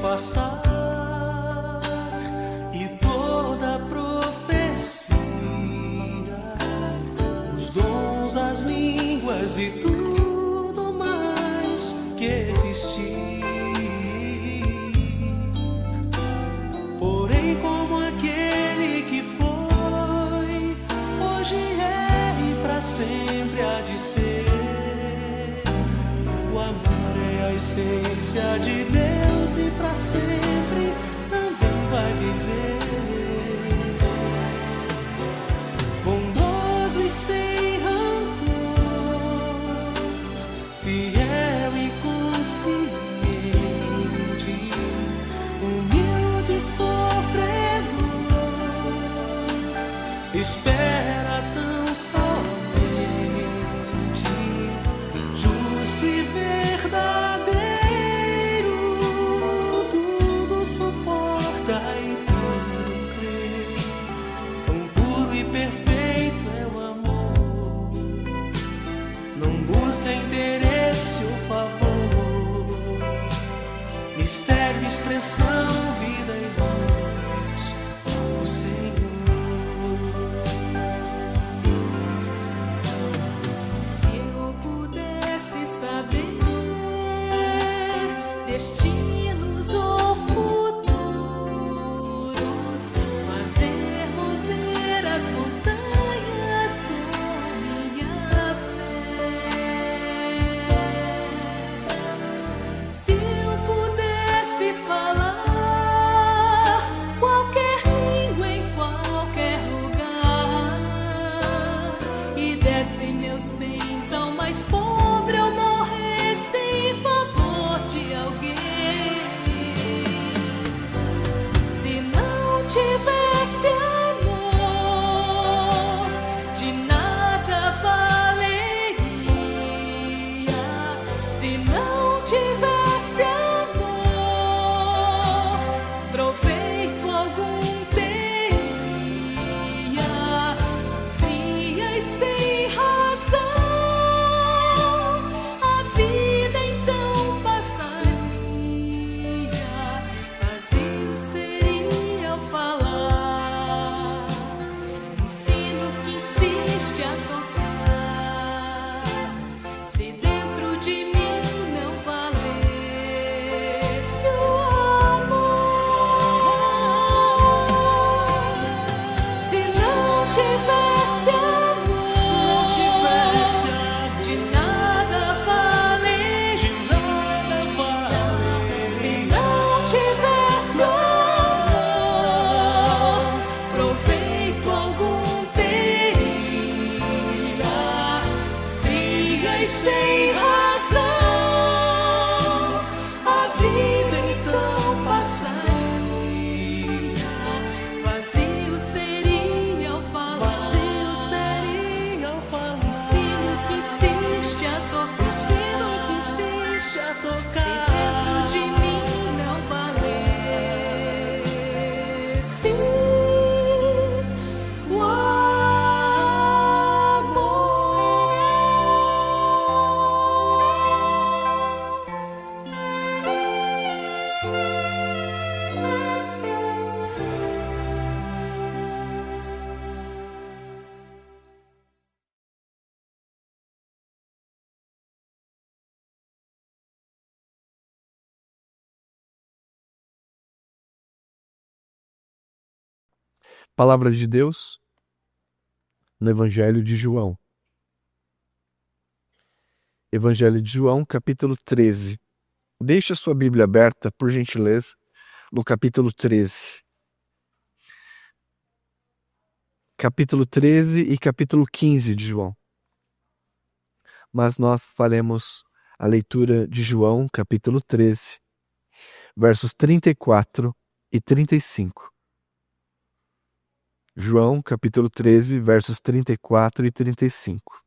Passar e toda profecia, os dons, as línguas e tudo mais que existir. Porém, como aquele que foi, hoje é e para sempre há de ser. O amor é a essência de Deus e para sempre também vai viver. Bondoso e sem rancor, fiel e consciente, humilde e sofredor, espera tão somente, justo e verdadeiro. Busca interesse ou favor, mistério, expressão, vida e luz, o Senhor. Se eu pudesse saber destinos ou futuros, fazer mover as montanhas com minha fé. Se eu pudesse falar qualquer língua em qualquer lugar e desse meus bens ao mais pobre, eu morresse em favor de alguém. Se não tivesse amor, de nada valeria. Se não tivesse amor, proveito algum teria. Fria e sem razão, a vida então passaria. Vazio seria ao falar, um sino que insiste a tocar. Se dentro de mim não valesse o amor, se não tivesse amor, de nada valeria. Se não tivesse amor, proveito algum teria. Fria e sem razão, a vida então passaria. Vazio seria ao falar, um sino que insiste a tocar. Se dentro de mim não valesse o Palavra de Deus no Evangelho de João. Evangelho de João, capítulo 13. Deixe a sua Bíblia aberta, por gentileza, no capítulo 13. Capítulo 13 e capítulo 15 de João. Mas nós faremos a leitura de João, capítulo 13, versos 34 e 35. João, capítulo 13, versos 34 e 35.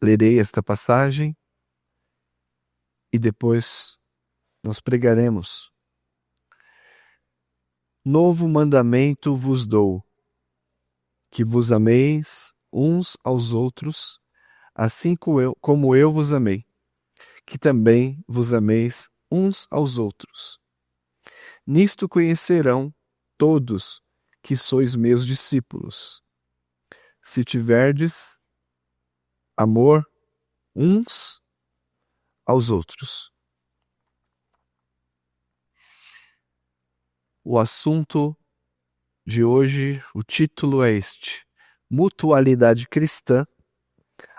Lerei esta passagem e depois nós pregaremos. Novo mandamento vos dou, que vos ameis uns aos outros, assim como eu vos amei, que também vos ameis uns aos outros. Nisto conhecerão todos que sois meus discípulos, se tiverdes amor uns aos outros. O assunto de hoje, o título é este: Mutualidade cristã,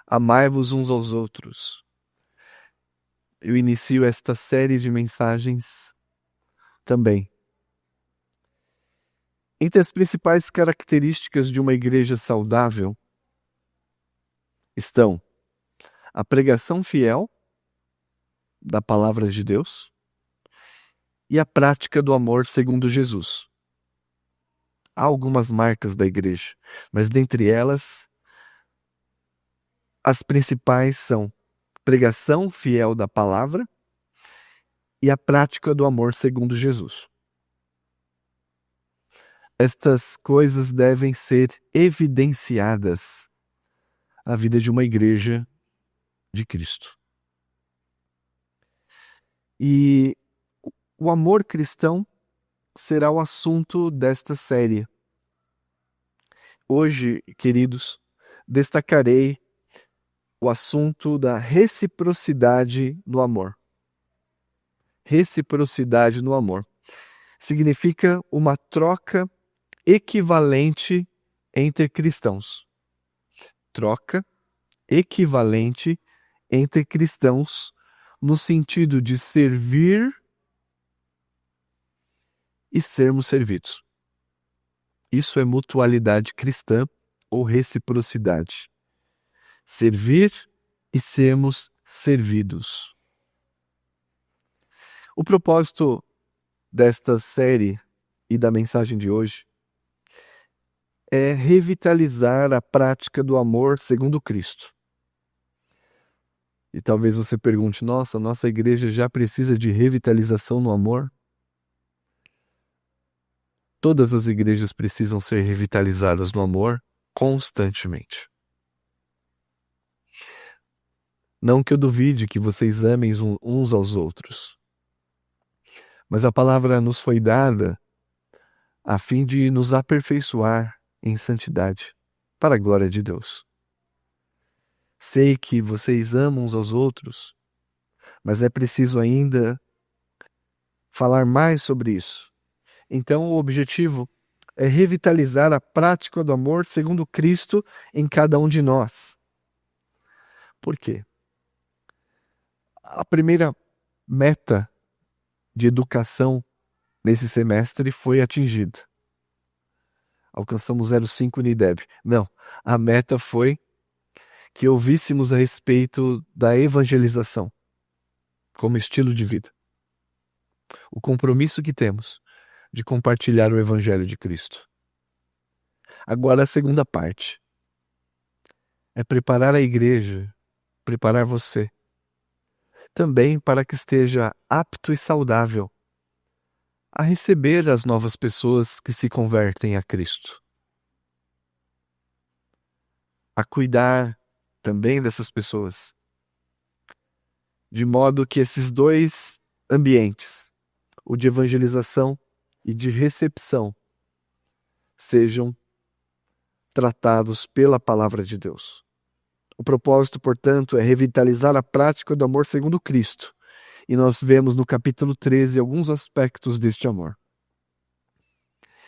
amai-vos uns aos outros. Eu inicio esta série de mensagens também. Entre as principais características de uma igreja saudável estão a pregação fiel da palavra de Deus e a prática do amor segundo Jesus. Há algumas marcas da igreja, mas dentre elas, as principais são pregação fiel da palavra e a prática do amor segundo Jesus. Estas coisas devem ser evidenciadas na vida de uma igreja de Cristo. E o amor cristão será o assunto desta série. Hoje, queridos, destacarei o assunto da reciprocidade no amor. Reciprocidade no amor significa uma troca equivalente entre cristãos. Troca equivalente entre cristãos no sentido de servir e sermos servidos. Isso é mutualidade cristã ou reciprocidade. Servir e sermos servidos. O propósito desta série e da mensagem de hoje é revitalizar a prática do amor segundo Cristo. E talvez você pergunte, nossa igreja já precisa de revitalização no amor? Todas as igrejas precisam ser revitalizadas no amor constantemente. Não que eu duvide que vocês amem uns aos outros, mas a palavra nos foi dada a fim de nos aperfeiçoar em santidade, para a glória de Deus. Sei que vocês amam uns aos outros, mas é preciso ainda falar mais sobre isso. Então, o objetivo é revitalizar a prática do amor segundo Cristo em cada um de nós. Por quê? A primeira meta de educação nesse semestre foi atingida. Alcançamos 0,5 Unideb. Não, a meta foi que ouvíssemos a respeito da evangelização como estilo de vida. O compromisso que temos de compartilhar o Evangelho de Cristo. Agora a segunda parte é preparar a igreja, preparar você, também para que esteja apto e saudável a receber as novas pessoas que se convertem a Cristo. A cuidar também dessas pessoas, de modo que esses dois ambientes, o de evangelização e de recepção, sejam tratados pela palavra de Deus. O propósito, portanto, é revitalizar a prática do amor segundo Cristo. E nós vemos no capítulo 13 alguns aspectos deste amor.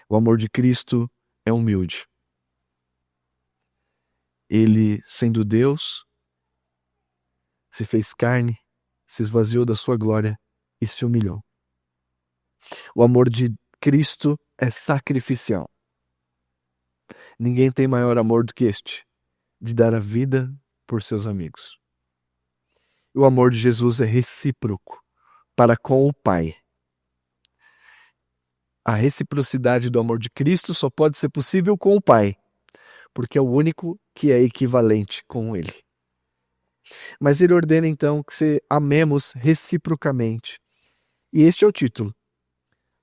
O amor de Cristo é humilde. Ele, sendo Deus, se fez carne, se esvaziou da sua glória e se humilhou. O amor de Cristo é sacrificial. Ninguém tem maior amor do que este, de dar a vida por seus amigos. O amor de Jesus é recíproco para com o Pai. A reciprocidade do amor de Cristo só pode ser possível com o Pai, porque é o único que é equivalente com Ele. Mas Ele ordena então que amemos reciprocamente. E este é o título: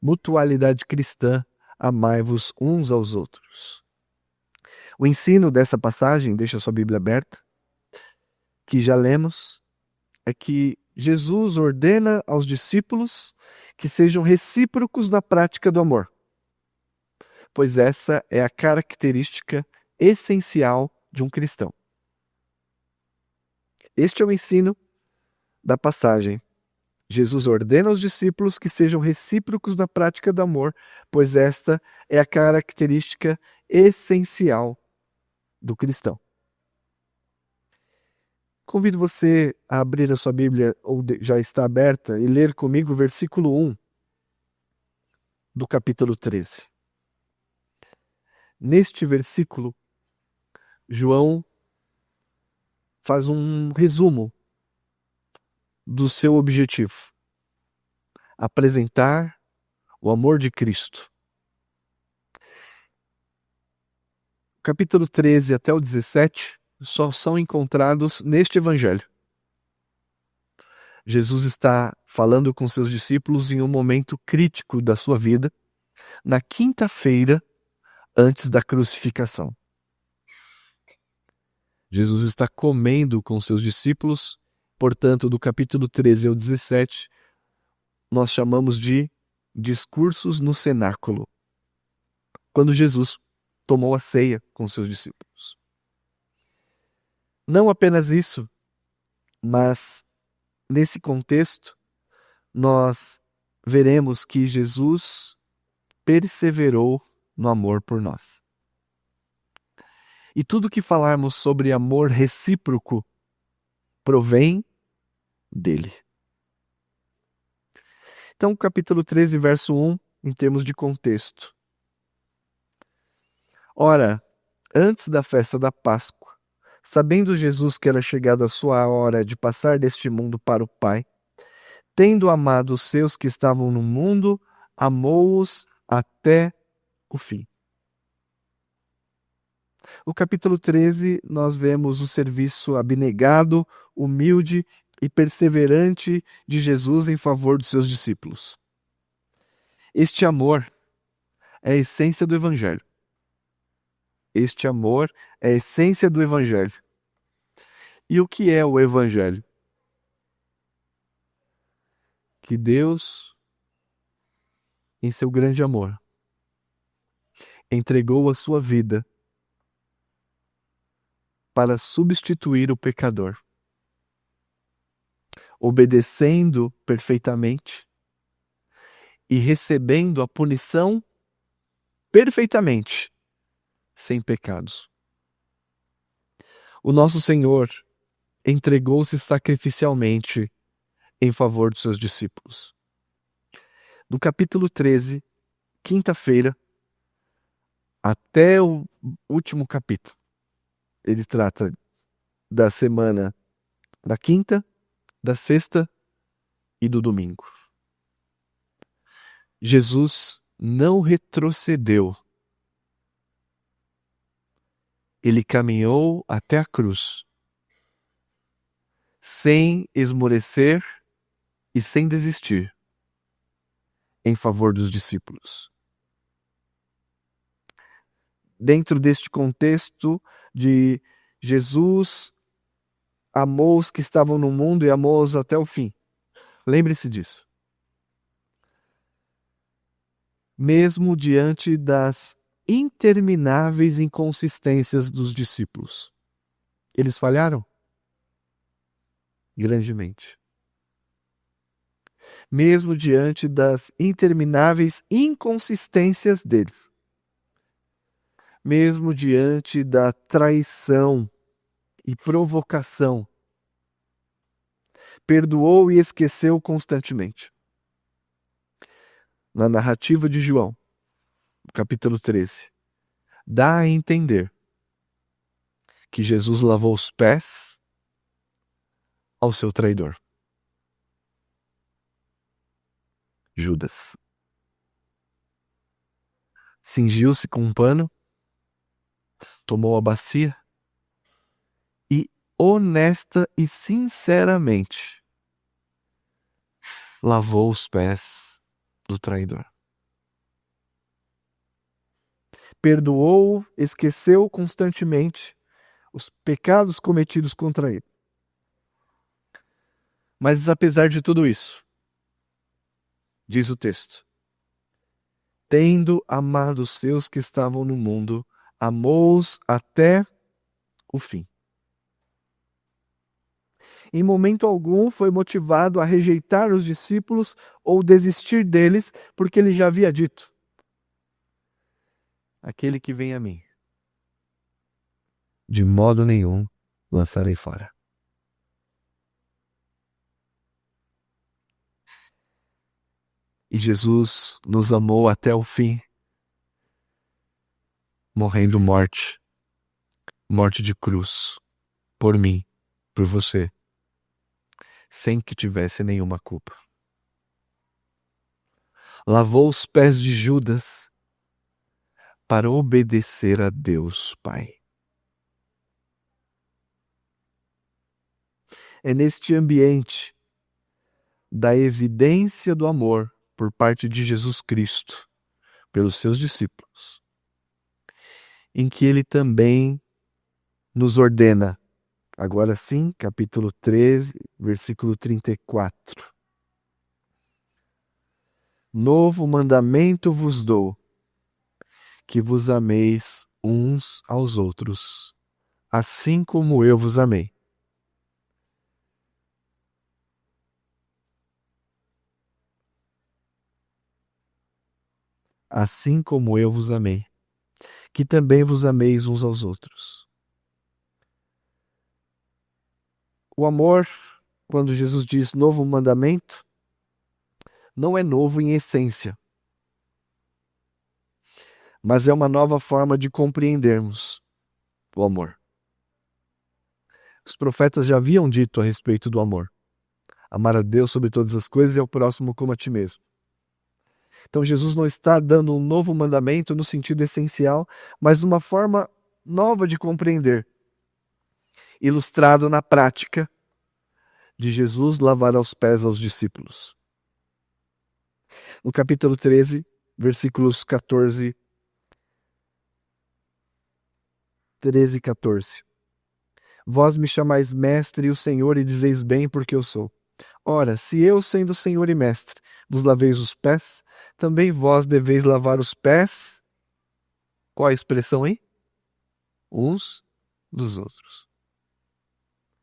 Mutualidade Cristã, amai-vos uns aos outros. O ensino dessa passagem, deixa sua Bíblia aberta, que já lemos, é que Jesus ordena aos discípulos que sejam recíprocos na prática do amor, pois essa é a característica essencial de um cristão. Este é o ensino da passagem. Jesus ordena aos discípulos que sejam recíprocos na prática do amor, pois esta é a característica essencial do cristão. Convido você a abrir a sua Bíblia, ou já está aberta, e ler comigo o versículo 1 do capítulo 13. Neste versículo, João faz um resumo do seu objetivo: apresentar o amor de Cristo. Capítulo 13 até o 17 só são encontrados neste evangelho. Jesus está falando com seus discípulos em um momento crítico da sua vida, na quinta-feira antes da crucificação. Jesus está comendo com seus discípulos, portanto, do capítulo 13 ao 17, nós chamamos de discursos no cenáculo, quando Jesus tomou a ceia com seus discípulos. Não apenas isso, mas nesse contexto, nós veremos que Jesus perseverou no amor por nós. E tudo que falarmos sobre amor recíproco provém dele. Então, capítulo 13, verso 1, em termos de contexto. Ora, antes da festa da Páscoa, sabendo Jesus que era chegada a sua hora de passar deste mundo para o Pai, tendo amado os seus que estavam no mundo, amou-os até o fim. No capítulo 13, nós vemos o serviço abnegado, humilde e perseverante de Jesus em favor dos seus discípulos. Este amor é a essência do Evangelho. Este amor é a essência do Evangelho. E o que é o Evangelho? Que Deus, em seu grande amor, entregou a sua vida para substituir o pecador, obedecendo perfeitamente e recebendo a punição perfeitamente, sem pecados. O nosso Senhor entregou-se sacrificialmente em favor dos seus discípulos. Do capítulo 13, quinta-feira, até o último capítulo, ele trata da semana da quinta, da sexta e do domingo. Jesus não retrocedeu. Ele caminhou até a cruz, sem esmorecer e sem desistir, em favor dos discípulos. Dentro deste contexto de Jesus amou os que estavam no mundo e amou-os até o fim. Lembre-se disso. Mesmo diante das intermináveis inconsistências dos discípulos. Eles falharam? Grandemente. Mesmo diante das intermináveis inconsistências deles. Mesmo diante da traição e provocação, perdoou e esqueceu constantemente. Na narrativa de João, capítulo 13, dá a entender que Jesus lavou os pés ao seu traidor, Judas. Cingiu-se com um pano, tomou a bacia e, honesta e sinceramente, lavou os pés do traidor. Perdoou, esqueceu constantemente os pecados cometidos contra ele. Mas apesar de tudo isso, diz o texto, tendo amado os seus que estavam no mundo, amou-os até o fim. Em momento algum foi motivado a rejeitar os discípulos ou desistir deles, porque ele já havia dito: aquele que vem a mim, de modo nenhum lançarei fora. E Jesus nos amou até o fim, morrendo morte de cruz, por mim, por você, sem que tivesse nenhuma culpa. Lavou os pés de Judas para obedecer a Deus Pai. É neste ambiente da evidência do amor por parte de Jesus Cristo pelos seus discípulos, em que ele também nos ordena, agora sim, capítulo 13, versículo 34. Novo mandamento vos dou, que vos ameis uns aos outros, assim como eu vos amei. Assim como eu vos amei, que também vos ameis uns aos outros. O amor, quando Jesus diz novo mandamento, não é novo em essência, mas é uma nova forma de compreendermos o amor. Os profetas já haviam dito a respeito do amor: amar a Deus sobre todas as coisas e ao próximo como a ti mesmo. Então Jesus não está dando um novo mandamento no sentido essencial, mas numa forma nova de compreender, ilustrado na prática de Jesus lavar os pés aos discípulos. No capítulo 13, versículos 13 e 14. Vós me chamais mestre e o Senhor, e dizeis bem, porque eu sou. Ora, se eu, sendo Senhor e mestre, vos laveis os pés, também vós deveis lavar os pés. Qual a expressão aí? Uns dos outros.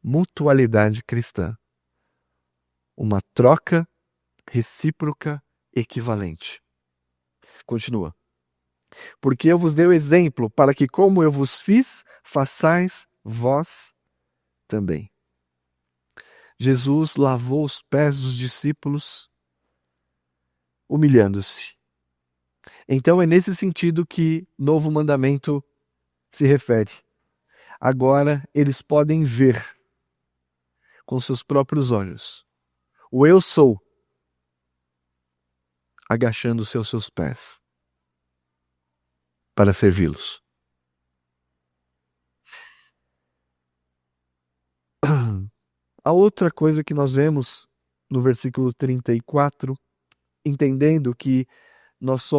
Mutualidade cristã. Uma troca recíproca equivalente. Continua. Porque eu vos dei o exemplo, para que, como eu vos fiz, façais vós também. Jesus lavou os pés dos discípulos, humilhando-se. Então é nesse sentido que novo mandamento se refere. Agora eles podem ver com seus próprios olhos o eu sou agachando-se aos seus pés para servi-los. A outra coisa que nós vemos no versículo 34, entendendo que nós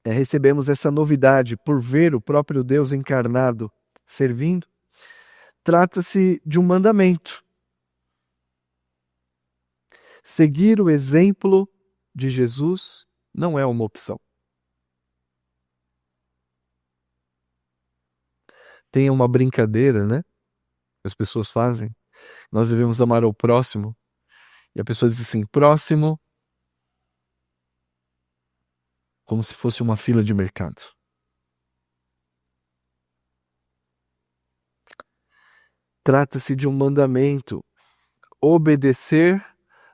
recebemos essa novidade por ver o próprio Deus encarnado servindo, trata-se de um mandamento. Seguir o exemplo de Jesus não é uma opção. Tem uma brincadeira, né? As pessoas fazem. Nós devemos amar ao próximo. E a pessoa diz assim, próximo, como se fosse uma fila de mercado. Trata-se de um mandamento. Obedecer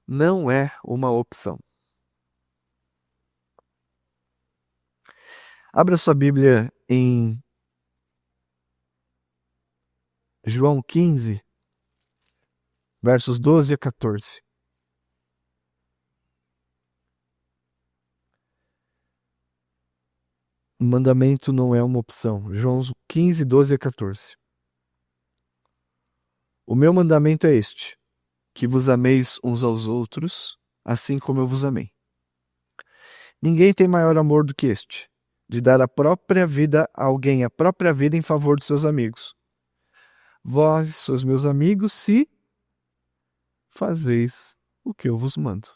não é uma opção. Abra sua Bíblia em João 15, versos 12 a 14. O mandamento não é uma opção. João 15, 12 a 14. O meu mandamento é este, que vos ameis uns aos outros, assim como eu vos amei. Ninguém tem maior amor do que este, de dar a própria vida a alguém, a própria vida em favor de seus amigos. Vós sois meus amigos se fazeis o que eu vos mando.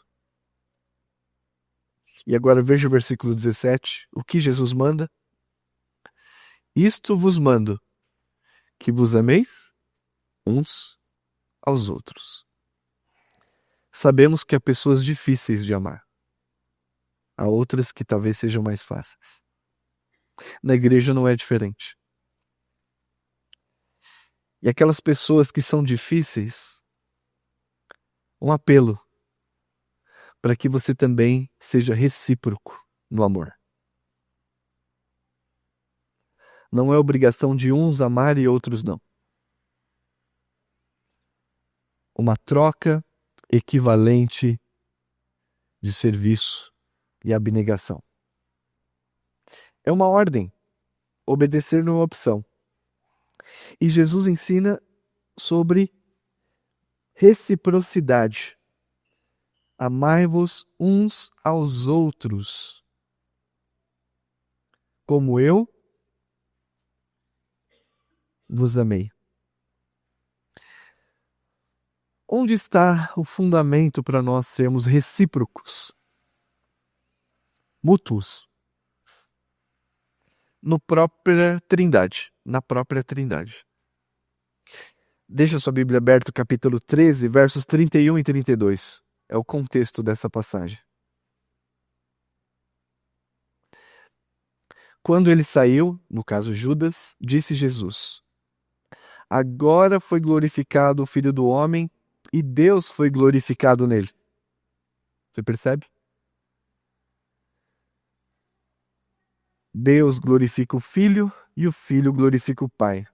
E agora veja o versículo 17, o que Jesus manda. Isto vos mando, que vos ameis uns aos outros. Sabemos que há pessoas difíceis de amar. Há outras que talvez sejam mais fáceis. Na igreja não é diferente. E aquelas pessoas que são difíceis, um apelo para que você também seja recíproco no amor. Não é obrigação de uns amar e outros não. Uma troca equivalente de serviço e abnegação. É uma ordem. Obedecer não é opção. E Jesus ensina sobre reciprocidade. Amai-vos uns aos outros, como eu vos amei. Onde está o fundamento para nós sermos recíprocos, mútuos? Na própria Trindade. Deixa sua Bíblia aberta, capítulo 13, versos 31 e 32. É o contexto dessa passagem. Quando ele saiu, no caso Judas, disse Jesus: agora foi glorificado o Filho do Homem e Deus foi glorificado nele. Você percebe? Deus glorifica o Filho e o Filho glorifica o Pai.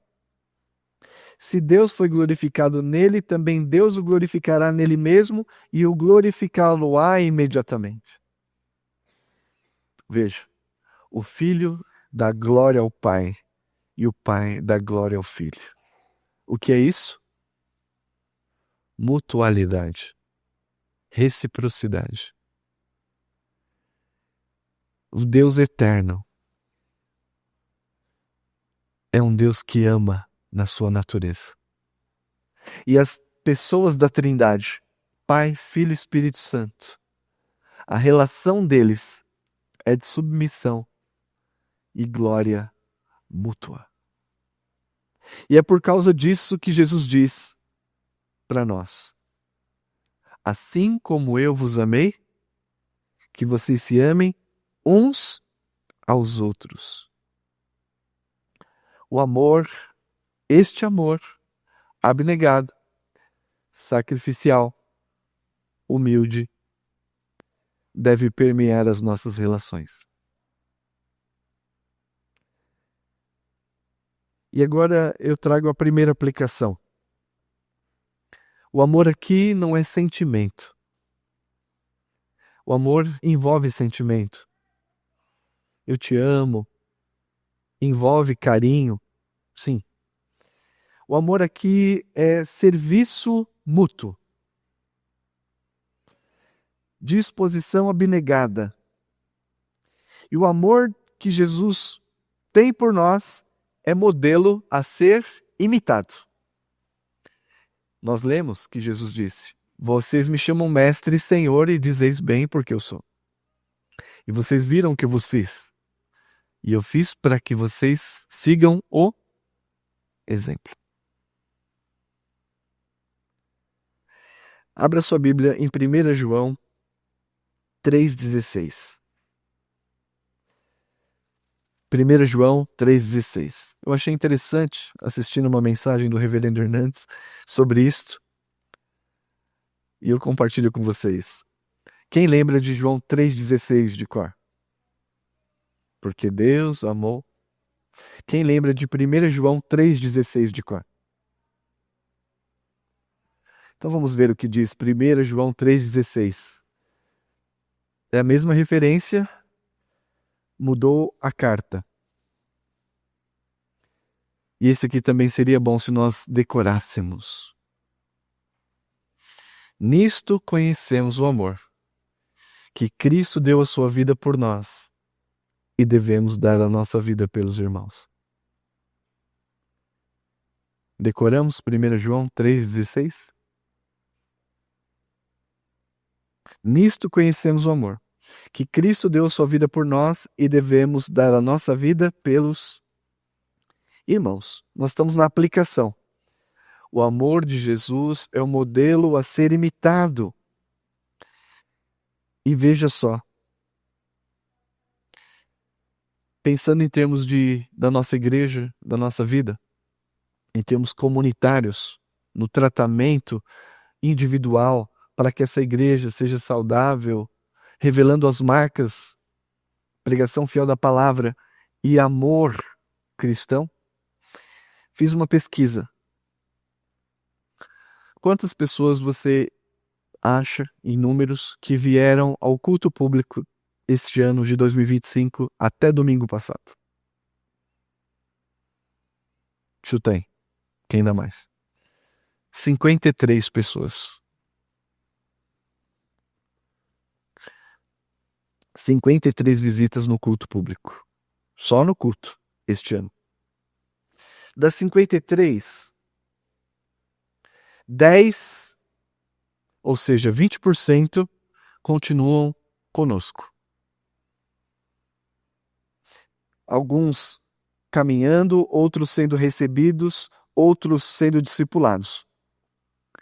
Se Deus foi glorificado nele, também Deus o glorificará nele mesmo e o glorificá-lo-á imediatamente. Veja, o Filho dá glória ao Pai e o Pai dá glória ao Filho. O que é isso? Mutualidade, reciprocidade. O Deus eterno é um Deus que ama na sua natureza. E as pessoas da Trindade, Pai, Filho e Espírito Santo, a relação deles é de submissão e glória mútua. E é por causa disso que Jesus diz para nós: assim como eu vos amei, que vocês se amem uns aos outros. O amor, este amor, abnegado, sacrificial, humilde, deve permear as nossas relações. E agora eu trago a primeira aplicação. O amor aqui não é sentimento. O amor envolve sentimento. Eu te amo. Envolve carinho. Sim. O amor aqui é serviço mútuo. Disposição abnegada. E o amor que Jesus tem por nós é modelo a ser imitado. Nós lemos que Jesus disse: vocês me chamam mestre e senhor e dizeis bem porque eu sou. E vocês viram o que eu vos fiz. E eu fiz para que vocês sigam o exemplo. Abra sua Bíblia em 1 João 3,16. 1 João 3,16. Eu achei interessante assistindo uma mensagem do Reverendo Hernandes sobre isto. E eu compartilho com vocês. Quem lembra de João 3,16 de cor? Porque Deus amou. Quem lembra de 1 João 3,16 de cor? Então vamos ver o que diz 1 João 3,16. É a mesma referência, mudou a carta. E esse aqui também seria bom se nós decorássemos. Nisto conhecemos o amor, que Cristo deu a sua vida por nós, e devemos dar a nossa vida pelos irmãos. Decoramos 1 João 3,16? Nisto conhecemos o amor, que Cristo deu a sua vida por nós e devemos dar a nossa vida pelos irmãos. Nós estamos na aplicação. O amor de Jesus é o modelo a ser imitado. E veja só, pensando em termos da nossa igreja, da nossa vida, em termos comunitários, no tratamento individual, para que essa igreja seja saudável, revelando as marcas, pregação fiel da palavra e amor cristão. Fiz uma pesquisa. Quantas pessoas você acha, em números, que vieram ao culto público este ano de 2025 até domingo passado? Chutei. Quem dá mais? 53 pessoas. 53 visitas no culto público. Só no culto, este ano. Das 53, 10, ou seja, 20%, continuam conosco. Alguns caminhando, outros sendo recebidos, outros sendo discipulados.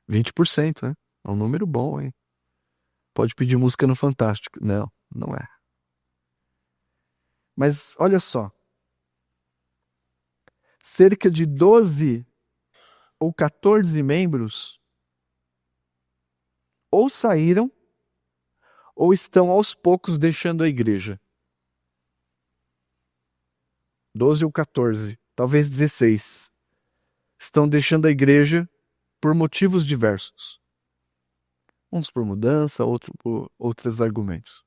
20%, né? É um número bom, hein? Pode pedir música no Fantástico. Não, não é. Mas olha só. Cerca de 12 ou 14 membros ou saíram ou estão aos poucos deixando a igreja. 12 ou 14, talvez 16. Estão deixando a igreja por motivos diversos. Uns por mudança, outros por outros argumentos.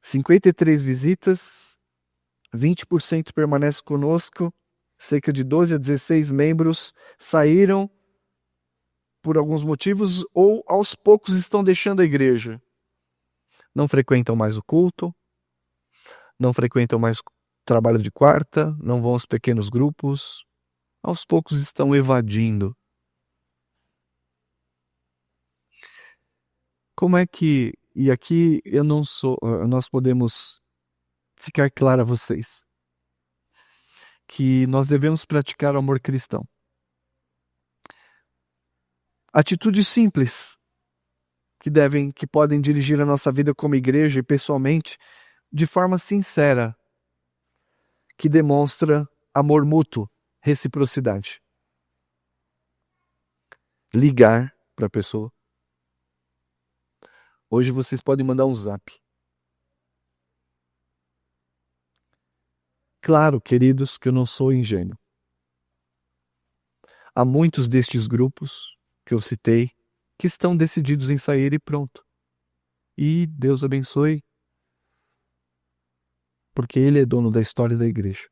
53 visitas, 20% permanece conosco, cerca de 12 a 16 membros saíram por alguns motivos ou aos poucos estão deixando a igreja. Não frequentam mais o culto, não frequentam mais trabalho de quarta, não vão aos pequenos grupos, aos poucos estão evadindo. Como é que, e aqui nós podemos ficar claro a vocês, que nós devemos praticar o amor cristão. Atitudes simples que podem dirigir a nossa vida como igreja e pessoalmente de forma sincera, que demonstra amor mútuo, reciprocidade. Ligar para a pessoa. Hoje vocês podem mandar um zap. Claro, queridos, que eu não sou ingênuo. Há muitos destes grupos que eu citei que estão decididos em sair e pronto. E Deus abençoe, porque Ele é dono da história da igreja.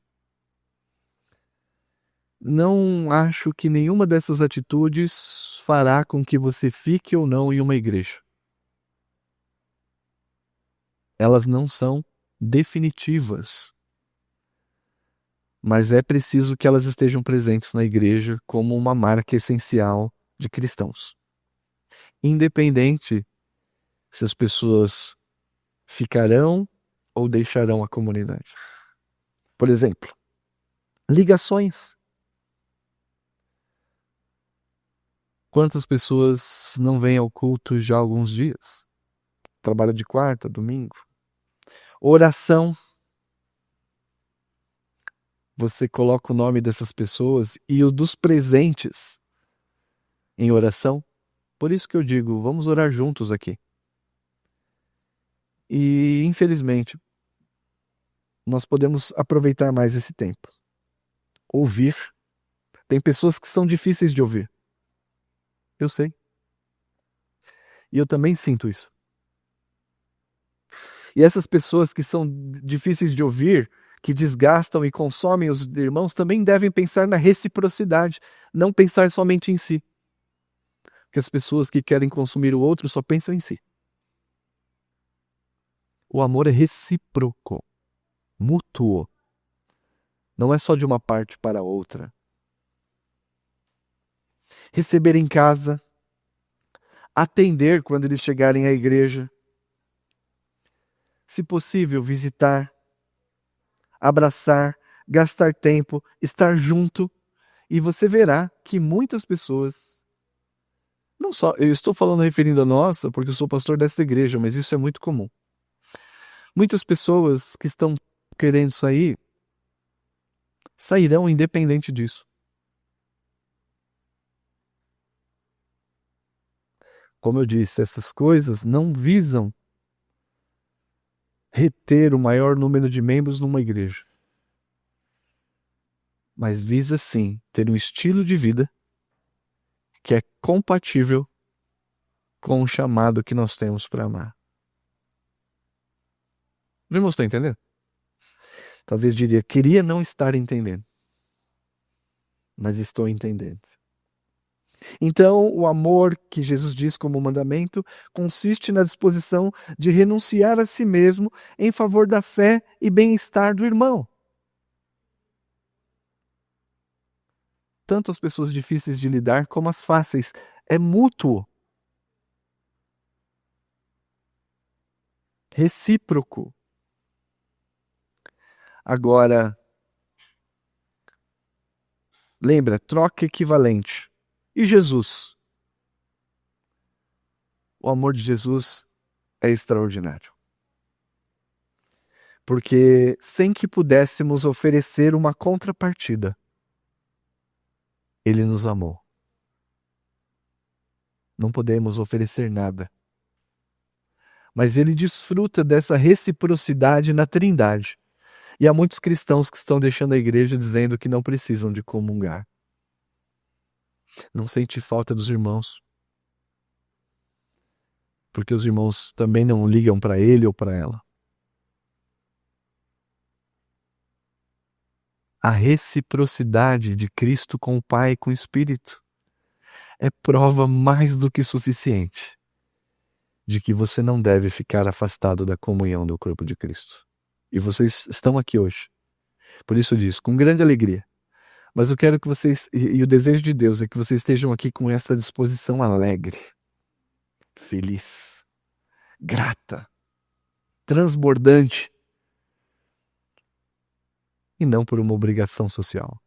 Não acho que nenhuma dessas atitudes fará com que você fique ou não em uma igreja. Elas não são definitivas. Mas é preciso que elas estejam presentes na igreja como uma marca essencial de cristãos. Independente se as pessoas ficarão ou deixarão a comunidade. Por exemplo, ligações. Quantas pessoas não vêm ao culto já há alguns dias? Trabalho de quarta, domingo. Oração. Você coloca o nome dessas pessoas e o dos presentes em oração. Por isso que eu digo, vamos orar juntos aqui. E, infelizmente, nós podemos aproveitar mais esse tempo. Ouvir. Tem pessoas que são difíceis de ouvir. Eu sei. E eu também sinto isso. E essas pessoas que são difíceis de ouvir, que desgastam e consomem os irmãos, também devem pensar na reciprocidade, não pensar somente em si. Porque as pessoas que querem consumir o outro só pensam em si. O amor é recíproco, mútuo. Não é só de uma parte para a outra. Receber em casa, atender quando eles chegarem à igreja, se possível, visitar, abraçar, gastar tempo, estar junto, e você verá que muitas pessoas, não só, eu estou falando referindo a nossa, porque eu sou pastor dessa igreja, mas isso é muito comum. Muitas pessoas que estão querendo sair, sairão independente disso. Como eu disse, essas coisas não visam reter o maior número de membros numa igreja, mas visa sim ter um estilo de vida que é compatível com o chamado que nós temos para amar. Os irmãos estão entendendo? Talvez diria, queria não estar entendendo, mas estou entendendo. Então, o amor que Jesus diz como mandamento consiste na disposição de renunciar a si mesmo em favor da fé e bem-estar do irmão. Tanto as pessoas difíceis de lidar como as fáceis. É mútuo. Recíproco. Agora, lembra, troca equivalente. E Jesus? O amor de Jesus é extraordinário. Porque sem que pudéssemos oferecer uma contrapartida, Ele nos amou. Não podemos oferecer nada. Mas Ele desfruta dessa reciprocidade na Trindade. E há muitos cristãos que estão deixando a igreja dizendo que não precisam de comungar. Não sente falta dos irmãos. Porque os irmãos também não ligam para ele ou para ela. A reciprocidade de Cristo com o Pai e com o Espírito é prova mais do que suficiente de que você não deve ficar afastado da comunhão do corpo de Cristo. E vocês estão aqui hoje. Por isso diz, com grande alegria. Mas eu quero que vocês, e o desejo de Deus é que vocês estejam aqui com essa disposição alegre, feliz, grata, transbordante, e não por uma obrigação social.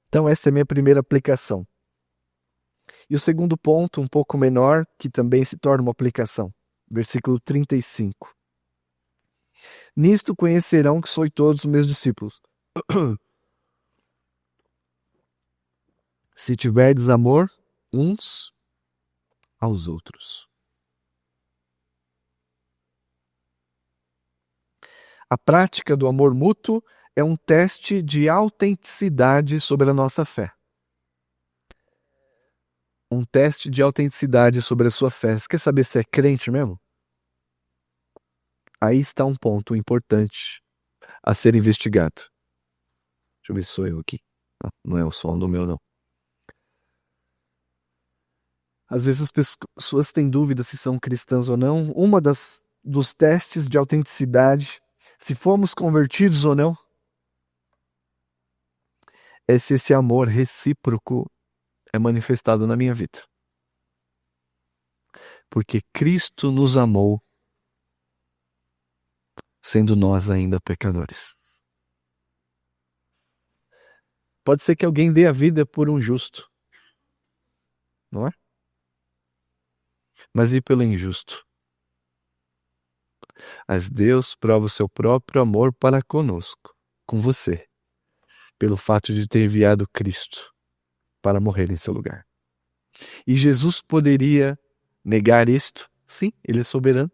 Então essa é a minha primeira aplicação. E o segundo ponto, um pouco menor, que também se torna uma aplicação. Versículo 35. Nisto conhecerão que sois todos os meus discípulos. Se tiverdes amor uns aos outros. A prática do amor mútuo é um teste de autenticidade sobre a nossa fé. Um teste de autenticidade sobre a sua fé. Você quer saber se é crente mesmo? Aí está um ponto importante a ser investigado. Deixa eu ver se sou eu aqui. Não é o som do meu, não. Às vezes as pessoas têm dúvida se são cristãs ou não. Uma dos testes de autenticidade, se fomos convertidos ou não, é se esse amor recíproco é manifestado na minha vida. Porque Cristo nos amou, sendo nós ainda pecadores. Pode ser que alguém dê a vida por um justo, não é? Mas e pelo injusto? Mas Deus prova o seu próprio amor para conosco, com você, pelo fato de ter enviado Cristo para morrer em seu lugar. E Jesus poderia negar isto? Sim, ele é soberano.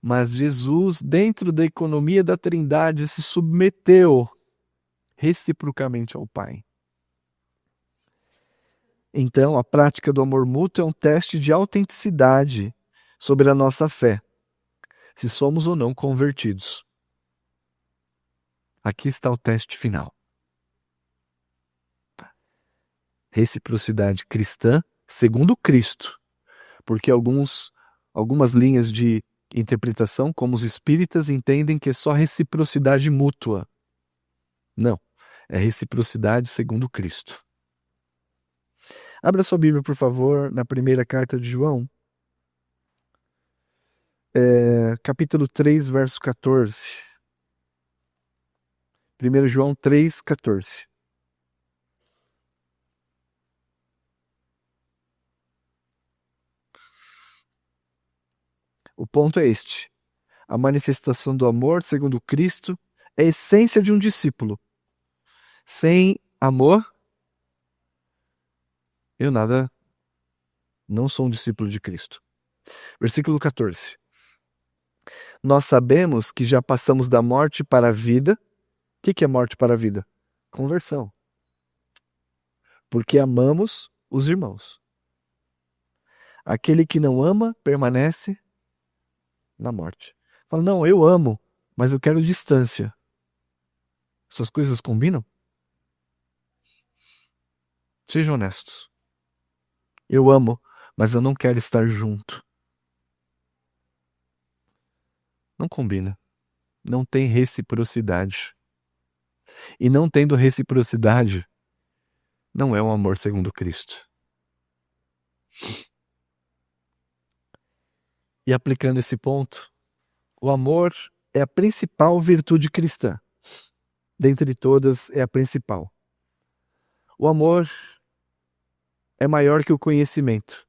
Mas Jesus, dentro da economia da Trindade, se submeteu reciprocamente ao Pai. Então, a prática do amor mútuo é um teste de autenticidade sobre a nossa fé, se somos ou não convertidos. Aqui está o teste final. Reciprocidade cristã segundo Cristo, porque algumas linhas de interpretação, como os espíritas, entendem que é só reciprocidade mútua. Não, é reciprocidade segundo Cristo. Abra sua Bíblia, por favor, na primeira carta de João, capítulo 3, verso 14. 1 João 3, 14. O ponto é este. A manifestação do amor, segundo Cristo, é a essência de um discípulo. Sem amor, eu não sou um discípulo de Cristo. Versículo 14. Nós sabemos que já passamos da morte para a vida. O que é morte para a vida? Conversão. Porque amamos os irmãos. Aquele que não ama permanece na morte. Fala, não, eu amo, mas eu quero distância. Essas coisas combinam? Sejam honestos. Eu amo, mas eu não quero estar junto. Não combina. Não tem reciprocidade. E não tendo reciprocidade, não é um amor segundo Cristo. E aplicando esse ponto, o amor é a principal virtude cristã. Dentre todas, é a principal. O amor é maior que o conhecimento.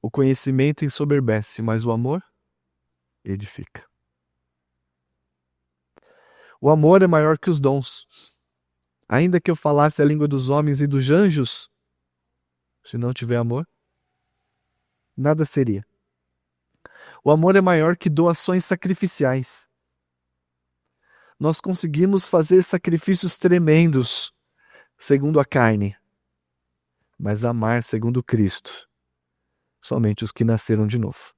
O conhecimento ensoberbece, mas o amor edifica. O amor é maior que os dons. Ainda que eu falasse a língua dos homens e dos anjos, se não tiver amor, nada seria. O amor é maior que doações sacrificiais. Nós conseguimos fazer sacrifícios tremendos, segundo a carne, mas amar segundo Cristo, somente os que nasceram de novo.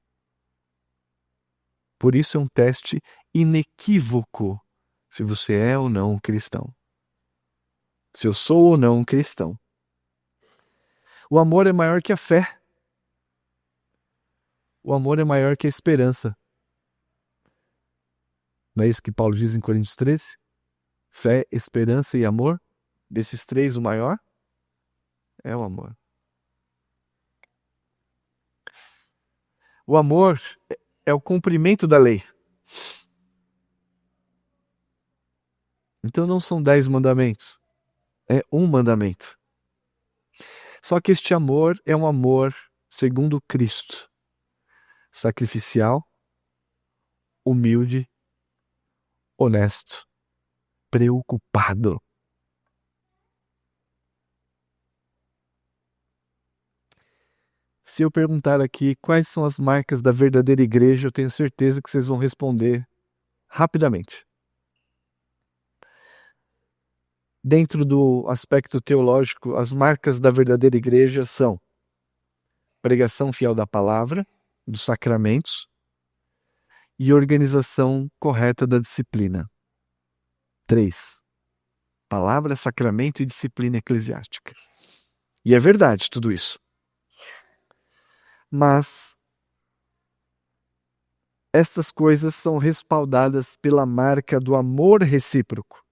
Por isso é um teste inequívoco se você é ou não um cristão. Se eu sou ou não um cristão. O amor é maior que a fé. O amor é maior que a esperança. Não é isso que Paulo diz em Coríntios 13? Fé, esperança e amor. Desses três, o maior é o amor. O amor é o cumprimento da lei. Então não são 10 mandamentos. É um mandamento. Só que este amor é um amor segundo Cristo. Sacrificial, humilde, honesto, preocupado. Se eu perguntar aqui quais são as marcas da verdadeira igreja, eu tenho certeza que vocês vão responder rapidamente. Dentro do aspecto teológico, as marcas da verdadeira igreja são pregação fiel da palavra, dos sacramentos e organização correta da disciplina. 3. Palavra, sacramento e disciplina eclesiástica. E é verdade tudo isso. Mas estas coisas são respaldadas pela marca do amor recíproco.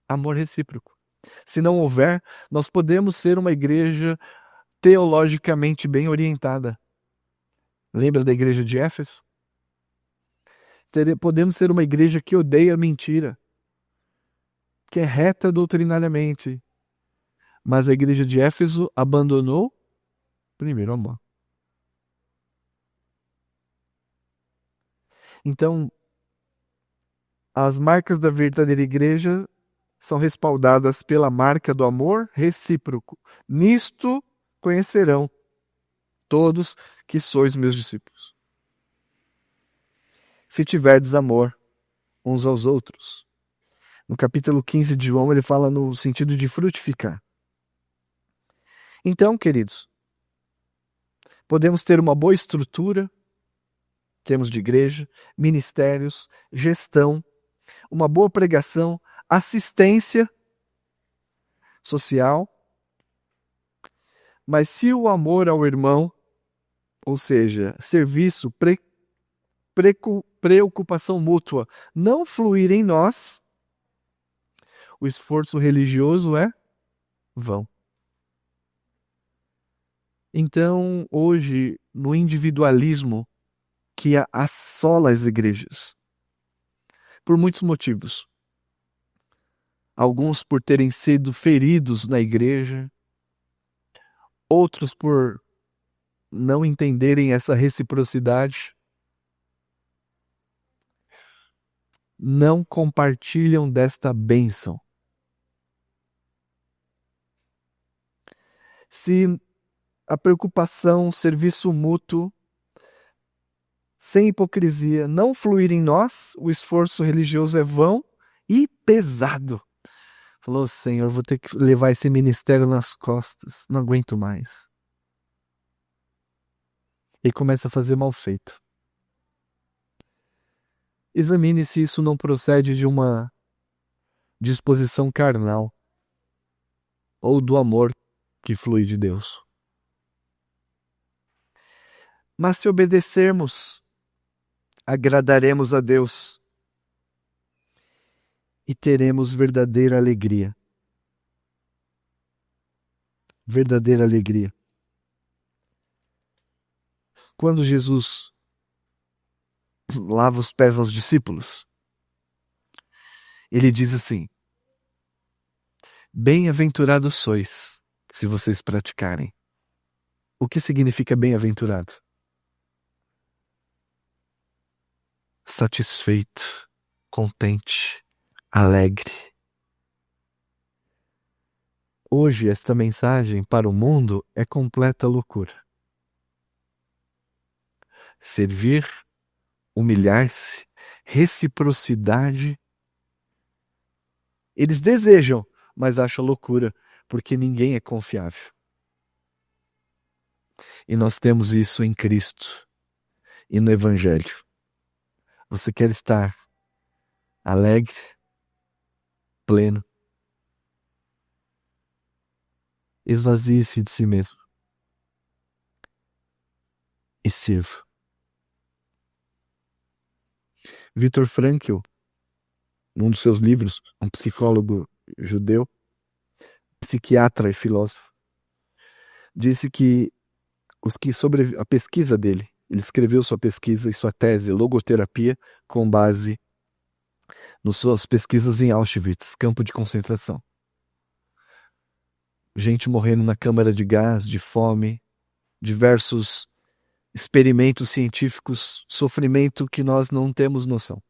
Amor recíproco. Se não houver, nós podemos ser uma igreja teologicamente bem orientada. Lembra da igreja de Éfeso? Podemos ser uma igreja que odeia a mentira, que é reta doutrinariamente. Mas a igreja de Éfeso abandonou o primeiro amor. Então, as marcas da verdadeira igreja são respaldadas pela marca do amor recíproco. Nisto conhecerão todos que sois meus discípulos. Se tiverdes amor uns aos outros. No capítulo 15 de João, ele fala no sentido de frutificar. Então, queridos, podemos ter uma boa estrutura, em termos de igreja, ministérios, gestão, uma boa pregação, assistência social, mas se o amor ao irmão, ou seja, serviço, preocupação mútua, não fluir em nós, o esforço religioso é vão. Então, hoje, no individualismo que assola as igrejas, por muitos motivos, alguns por terem sido feridos na igreja, outros por não entenderem essa reciprocidade, não compartilham desta bênção. Se a preocupação, serviço mútuo, sem hipocrisia, não fluir em nós, o esforço religioso é vão e pesado. Falou, Senhor, vou ter que levar esse ministério nas costas, não aguento mais. E começa a fazer mal feito. Examine se isso não procede de uma disposição carnal ou do amor que flui de Deus. Mas se obedecermos, agradaremos a Deus e teremos verdadeira alegria. Verdadeira alegria. Quando Jesus lava os pés aos discípulos, ele diz assim: bem-aventurados sois, se vocês praticarem. O que significa bem-aventurado? Satisfeito, contente, alegre. Hoje, esta mensagem para o mundo é completa loucura. Servir, humilhar-se, reciprocidade. Eles desejam, mas acham loucura, porque ninguém é confiável. E nós temos isso em Cristo e no Evangelho. Você quer estar alegre, pleno? Esvazie-se de si mesmo e sirva. Viktor Frankl, num dos seus livros, um psicólogo judeu, psiquiatra e filósofo, disse que a pesquisa dele, ele escreveu sua pesquisa e sua tese, logoterapia, com base nas suas pesquisas em Auschwitz, campo de concentração. Gente morrendo na câmara de gás, de fome, diversos experimentos científicos, sofrimento que nós não temos noção.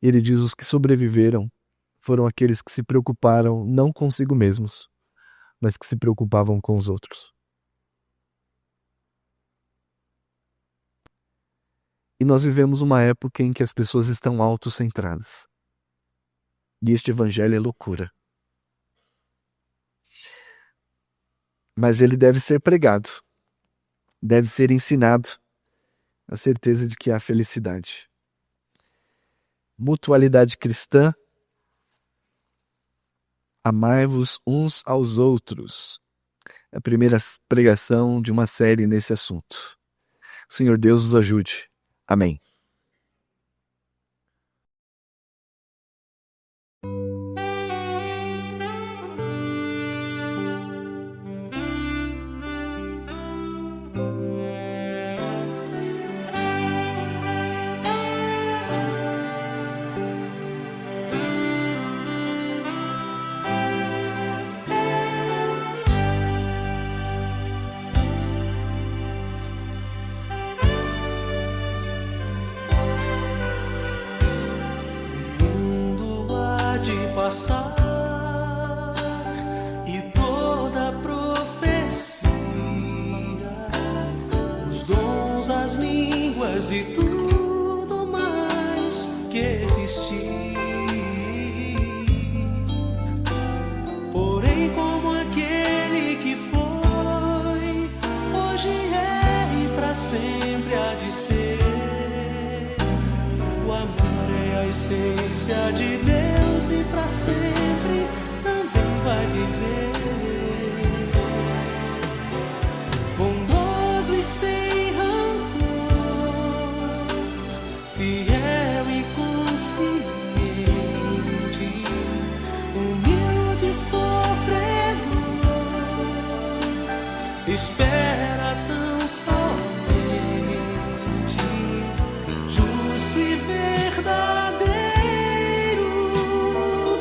Ele diz: os que sobreviveram foram aqueles que se preocuparam não consigo mesmos, mas que se preocupavam com os outros. E nós vivemos uma época em que as pessoas estão autocentradas. E este evangelho é loucura. Mas ele deve ser pregado. Deve ser ensinado. A certeza de que há felicidade. Mutualidade cristã. Amai-vos uns aos outros. É a primeira pregação de uma série nesse assunto. O Senhor Deus os ajude. Amém. Passar e toda profecia, os dons, as línguas e tudo mais que existir. essência de Deus e para sempre também vai viver. Bondoso e sem rancor, fiel e consciente, humilde e sofredor, espera tão somente, justo e verdadeiro,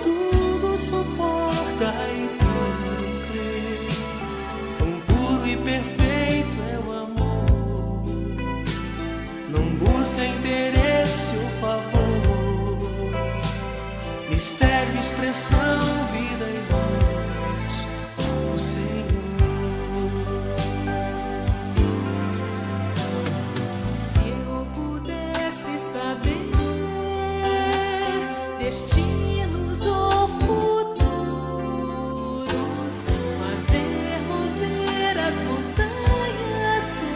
tudo suporta e tudo crê. Tão puro e perfeito é o amor, não busca interesse ou favor, mistério, expressão, vida e luz, o Senhor. Se eu pudesse saber destinos ou futuros, fazer mover as montanhas com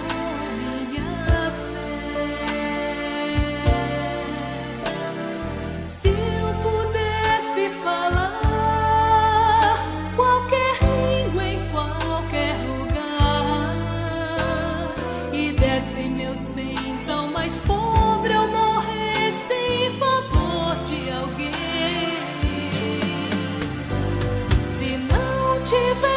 minha fé. Se eu pudesse falar qualquer língua em qualquer lugar e desse meus bens ao mais pobre, eu morresse em favor de alguém. Se não tiver